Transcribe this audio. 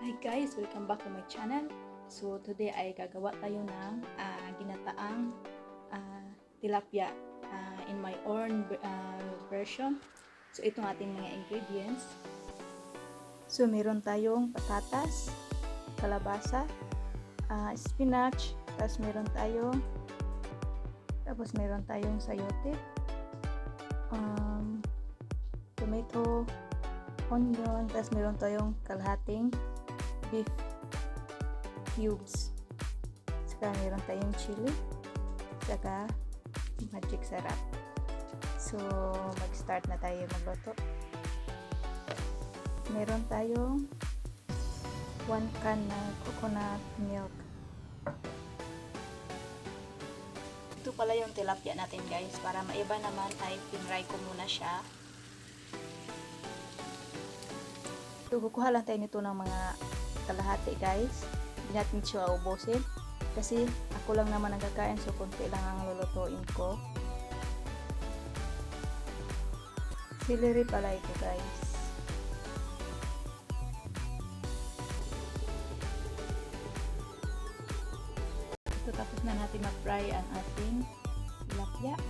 Hi guys! Welcome back to my channel. So today ay gagawa tayo ng ginataang tilapia in my own version. So itong ating mga ingredients. So meron tayong patatas, kalabasa, spinach, tapos meron tayong sayote, tomato, onion, tapos meron tayong kalahating beef cubes, saka meron tayong chili, saka magic sarap. So mag-start na tayo magluto. Meron tayong 1 can na coconut milk. Ito pala yung tilapia natin guys, para maiba naman ay pinray ko muna siya. So, kukuha lang tayo nito ng mga kalahati guys. Hindi natin siya ubusin. Kasi ako lang naman nagkakain, so konti lang ang lulutuin ko. Celery pala ito guys. So, tapos na natin ma-fry ang ating tilapia.